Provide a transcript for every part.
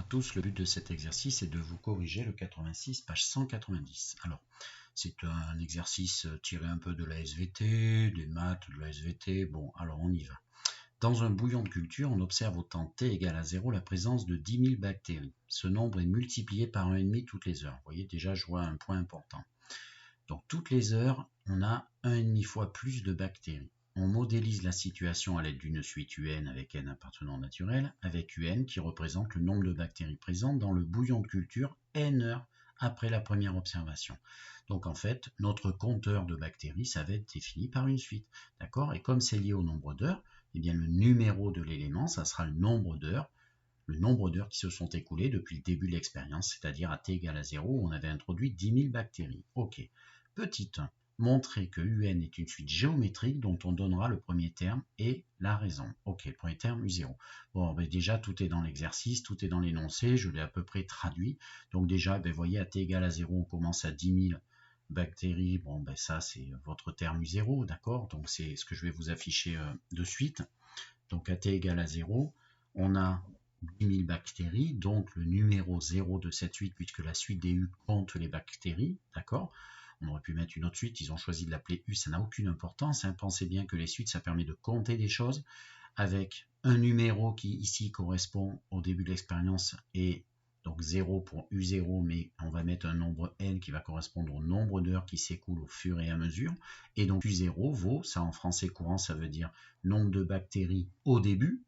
tous, le but de cet exercice est de vous corriger le 86, page 190. Alors, c'est un exercice tiré un peu de la SVT, des maths, de la SVT. Bon, alors on y va. Dans un bouillon de culture, on observe au temps t égale à 0 la présence de 10 000 bactéries. Ce nombre est multiplié par 1,5 toutes les heures. Vous voyez, déjà, je vois un point important. Donc, toutes les heures, on a 1,5 fois plus de bactéries. On modélise la situation à l'aide d'une suite UN avec n appartenant naturel, avec UN qui représente le nombre de bactéries présentes dans le bouillon de culture n heures après la première observation. Donc en fait, notre compteur de bactéries, ça va être défini par une suite. D'accord? Et comme c'est lié au nombre d'heures, eh bien le numéro de l'élément, ça sera le nombre d'heures qui se sont écoulées depuis le début de l'expérience, c'est-à-dire à t égale à 0, où on avait introduit 10 000 bactéries. Ok. Petit 1. Montrer que UN est une suite géométrique dont on donnera le premier terme et la raison. Ok, le premier terme, U0. Bon, ben déjà, tout est dans l'exercice, tout est dans l'énoncé, je l'ai à peu près traduit. Donc déjà, vous voyez, à t égale à 0, on commence à 10 000 bactéries. Bon, ben ça, c'est votre terme U0, d'accord? Donc c'est ce que je vais vous afficher de suite. Donc à t égale à 0, on a 10 000 bactéries, donc le numéro 0 de cette suite, puisque la suite des U compte les bactéries, d'accord? On aurait pu mettre une autre suite, ils ont choisi de l'appeler U, ça n'a aucune importance. Hein. Pensez bien que les suites, ça permet de compter des choses, avec un numéro qui ici correspond au début de l'expérience, et donc 0 pour U0, mais on va mettre un nombre N qui va correspondre au nombre d'heures qui s'écoulent au fur et à mesure. Et donc U0 vaut, ça en français courant, ça veut dire nombre de bactéries au début,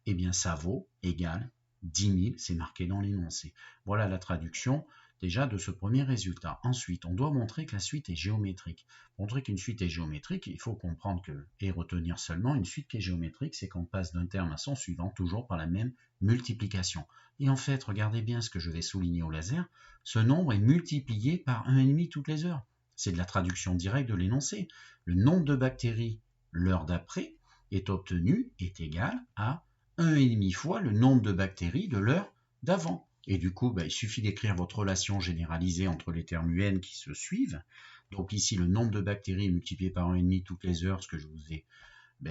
et bien ça vaut égal 10 000, c'est marqué dans l'énoncé. Voilà la traduction déjà de ce premier résultat. Ensuite, on doit montrer que la suite est géométrique. Pour montrer qu'une suite est géométrique, il faut comprendre et retenir seulement une suite qui est géométrique, c'est qu'on passe d'un terme à son suivant, toujours par la même multiplication. Et en fait, regardez bien ce que je vais souligner au laser, ce nombre est multiplié par 1,5 toutes les heures. C'est de la traduction directe de l'énoncé. Le nombre de bactéries l'heure d'après est égal à 1,5 fois le nombre de bactéries de l'heure d'avant. Et du coup, il suffit d'écrire votre relation généralisée entre les termes UN qui se suivent. Donc ici, le nombre de bactéries est multiplié par 1,5 toutes les heures, ce que je vous ai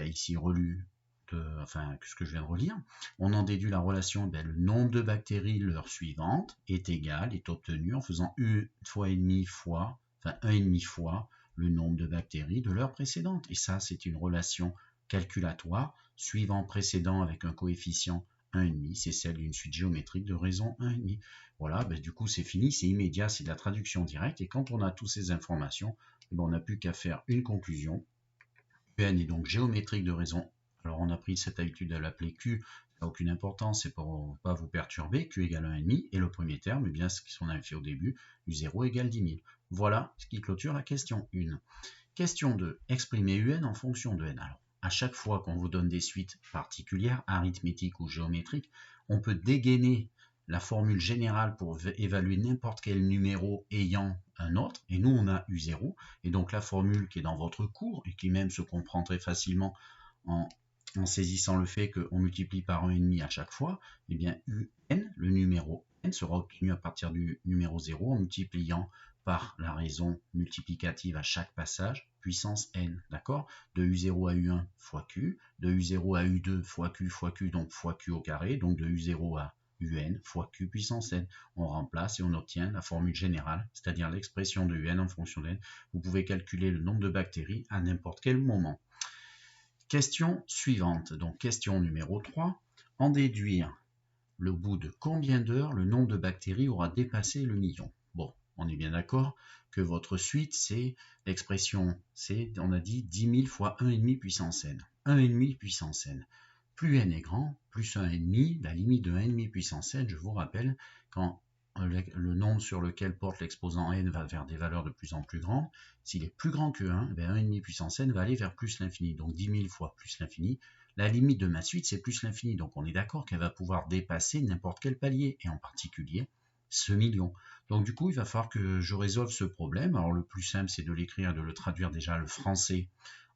ici relu, ce que je viens de relire. On en déduit la relation, le nombre de bactéries l'heure suivante est obtenu en faisant U fois 1,5 fois, 1,5 fois le nombre de bactéries de l'heure précédente. Et ça, c'est une relation calculatoire, suivant précédent avec un coefficient 1,5, c'est celle d'une suite géométrique de raison 1,5. Voilà, du coup c'est fini, c'est immédiat, c'est de la traduction directe, et quand on a toutes ces informations, on n'a plus qu'à faire une conclusion. UN est donc géométrique de raison, alors on a pris cette habitude de l'appeler Q, ça n'a aucune importance, c'est pour ne pas vous perturber, Q égale 1,5, et le premier terme, ce qu'on avait fait au début, U0 égale 10 000. Voilà ce qui clôture la question 1. Question 2, exprimer UN en fonction de N. Alors, à chaque fois qu'on vous donne des suites particulières, arithmétiques ou géométriques, on peut dégainer la formule générale pour évaluer n'importe quel numéro ayant un autre, et nous on a U0, et donc la formule qui est dans votre cours, et qui même se comprend très facilement en saisissant le fait qu'on multiplie par 1,5 à chaque fois, eh bien UN, le numéro N, sera obtenu à partir du numéro 0 en multipliant par la raison multiplicative à chaque passage, puissance n, d'accord? De U0 à U1 fois Q, de U0 à U2 fois Q, donc fois Q au carré, donc de U0 à UN fois Q puissance n. On remplace et on obtient la formule générale, c'est-à-dire l'expression de UN en fonction de n. Vous pouvez calculer le nombre de bactéries à n'importe quel moment. Question suivante, donc question numéro 3, en déduire le bout de combien d'heures le nombre de bactéries aura dépassé le million. Bon, on est bien d'accord que votre suite, c'est l'expression, on a dit 10 000 fois 1,5 puissance n. 1,5 puissance n. Plus n est grand, plus 1,5, la limite de 1,5 puissance n, je vous rappelle, quand le nombre sur lequel porte l'exposant n va vers des valeurs de plus en plus grandes, s'il est plus grand que 1, 1,5 puissance n va aller vers plus l'infini, donc 10 000 fois plus l'infini. La limite de ma suite, c'est plus l'infini, donc on est d'accord qu'elle va pouvoir dépasser n'importe quel palier, et en particulier ce million. Donc du coup, il va falloir que je résolve ce problème. Alors le plus simple, c'est de l'écrire, de le traduire déjà le français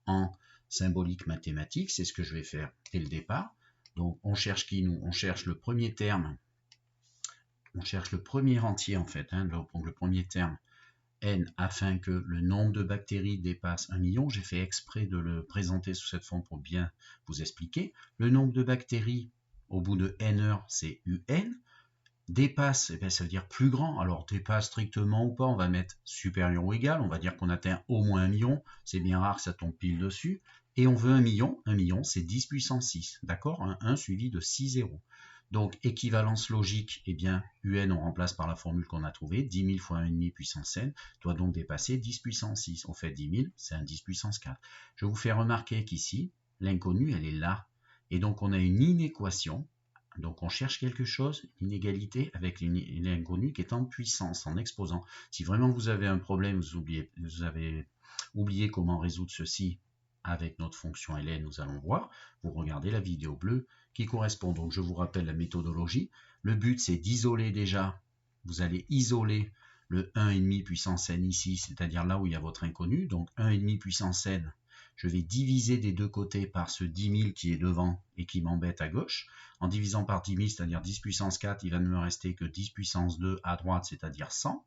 en symbolique mathématique, c'est ce que je vais faire dès le départ. Donc on cherche qui, nous? On cherche le premier terme, on cherche le premier entier en fait, donc le premier terme, n, afin que le nombre de bactéries dépasse 1 million. J'ai fait exprès de le présenter sous cette forme pour bien vous expliquer. Le nombre de bactéries au bout de n heures, c'est UN. Dépasse, eh bien, ça veut dire plus grand. Alors dépasse strictement ou pas, on va mettre supérieur ou égal. On va dire qu'on atteint au moins 1 million. C'est bien rare que ça tombe pile dessus. Et on veut 1 million. 1 million, c'est 10 puissance 6. D'accord? Un 1 suivi de 6 zéros. Donc équivalence logique, eh bien, UN on remplace par la formule qu'on a trouvée. 10 000 fois 1,5 puissance n doit donc dépasser 10 puissance 6. On fait 10 000, c'est un 10 puissance 4. Je vous fais remarquer qu'ici, l'inconnue, elle est là. Et donc on a une inéquation. Donc on cherche quelque chose, une inégalité avec l'inconnu qui est en puissance, en exposant. Si vraiment vous avez un problème, vous avez oublié comment résoudre ceci avec notre fonction ln, nous allons voir. Vous regardez la vidéo bleue qui correspond. Donc je vous rappelle la méthodologie. Le but c'est d'isoler déjà. Vous allez isoler le 1,5 puissance n ici, c'est-à-dire là où il y a votre inconnu. Donc 1,5 puissance n. Je vais diviser des deux côtés par ce 10 000 qui est devant et qui m'embête à gauche. En divisant par 10 000, c'est-à-dire 10 puissance 4, il va ne me rester que 10 puissance 2 à droite, c'est-à-dire 100.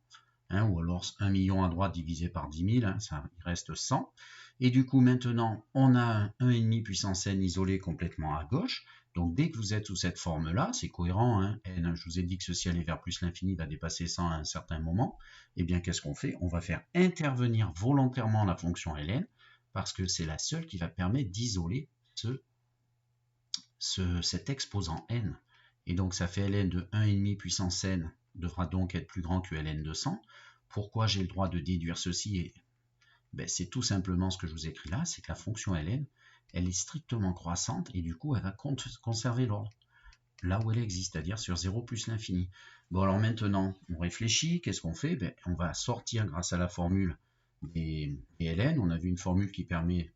Ou alors 1 million à droite divisé par 10 000, ça, il reste 100. Et du coup, maintenant, on a un 1,5 puissance n isolé complètement à gauche. Donc, dès que vous êtes sous cette forme-là, c'est cohérent. N, je vous ai dit que ceci aller vers plus l'infini va dépasser 100 à un certain moment. Eh bien, qu'est-ce qu'on fait? On va faire intervenir volontairement la fonction ln, parce que c'est la seule qui va permettre d'isoler cet exposant n. Et donc ça fait ln de 1,5 puissance n devra donc être plus grand que ln de 100. Pourquoi j'ai le droit de déduire ceci? C'est tout simplement ce que je vous ai écrit là, c'est que la fonction ln, elle est strictement croissante et du coup elle va conserver l'ordre là où elle existe, c'est-à-dire sur 0 plus l'infini. Bon alors maintenant, on réfléchit, qu'est-ce qu'on fait? On va sortir grâce à la formule des ln. On a vu une formule qui permet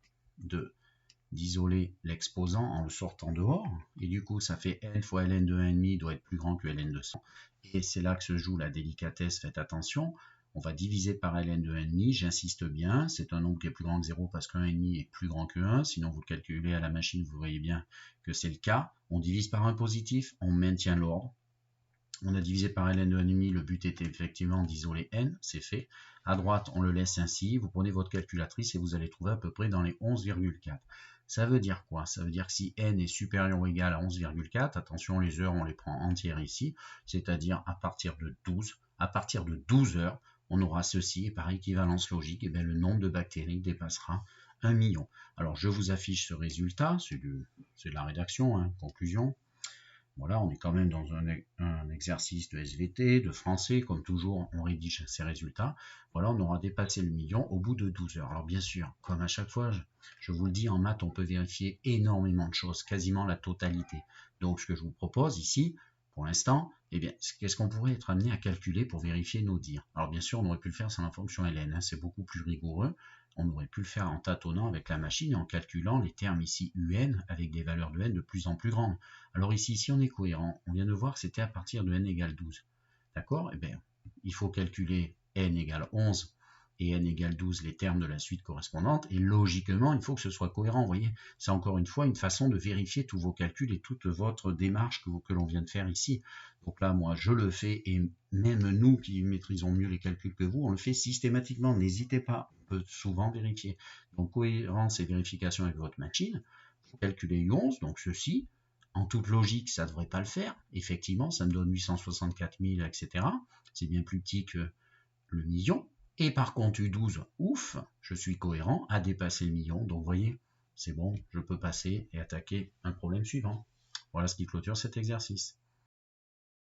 d'isoler l'exposant en le sortant dehors, et du coup ça fait n fois ln de 1,5 doit être plus grand que ln de 100, et c'est là que se joue la délicatesse, faites attention. On va diviser par ln de 1,5, j'insiste bien, c'est un nombre qui est plus grand que 0 parce que 1,5 est plus grand que 1, sinon vous calculez à la machine, vous voyez bien que c'est le cas. On divise par un positif, on maintient l'ordre. On a divisé par ln de 1,5, le but était effectivement d'isoler n, c'est fait. À droite, on le laisse ainsi, vous prenez votre calculatrice et vous allez trouver à peu près dans les 11,4. Ça veut dire quoi? Ça veut dire que si n est supérieur ou égal à 11,4, attention, les heures, on les prend entières ici, c'est-à-dire à partir de 12. À partir de 12 heures, on aura ceci, et par équivalence logique, et bien le nombre de bactéries dépassera 1 million. Alors, je vous affiche ce résultat, c'est de la rédaction, conclusion. Voilà, on est quand même dans un exercice de SVT, de français, comme toujours, on rédige ces résultats. Voilà, on aura dépassé le million au bout de 12 heures. Alors bien sûr, comme à chaque fois, je vous le dis, en maths, on peut vérifier énormément de choses, quasiment la totalité. Donc ce que je vous propose ici, pour l'instant, eh bien, qu'est-ce qu'on pourrait être amené à calculer pour vérifier nos dires? Alors bien sûr, on aurait pu le faire sans la fonction ln, c'est beaucoup plus rigoureux. On aurait pu le faire en tâtonnant avec la machine et en calculant les termes ici un avec des valeurs de n de plus en plus grandes. Alors ici, si on est cohérent, on vient de voir que c'était à partir de n égale 12. D'accord? Eh bien, il faut calculer n égale 11 et n égale 12, les termes de la suite correspondante, et logiquement, il faut que ce soit cohérent. Vous voyez, c'est encore une fois une façon de vérifier tous vos calculs et toute votre démarche que l'on vient de faire ici. Donc là, moi, je le fais, et même nous qui maîtrisons mieux les calculs que vous, on le fait systématiquement. N'hésitez pas, on peut souvent vérifier. Donc, cohérence et vérification avec votre machine. Vous calculez U11, donc ceci. En toute logique, ça ne devrait pas le faire. Effectivement, ça me donne 864 000, etc. C'est bien plus petit que le million. Et par contre, U12, ouf, je suis cohérent, à dépasser le million. Donc, vous voyez, c'est bon, je peux passer et attaquer un problème suivant. Voilà ce qui clôture cet exercice.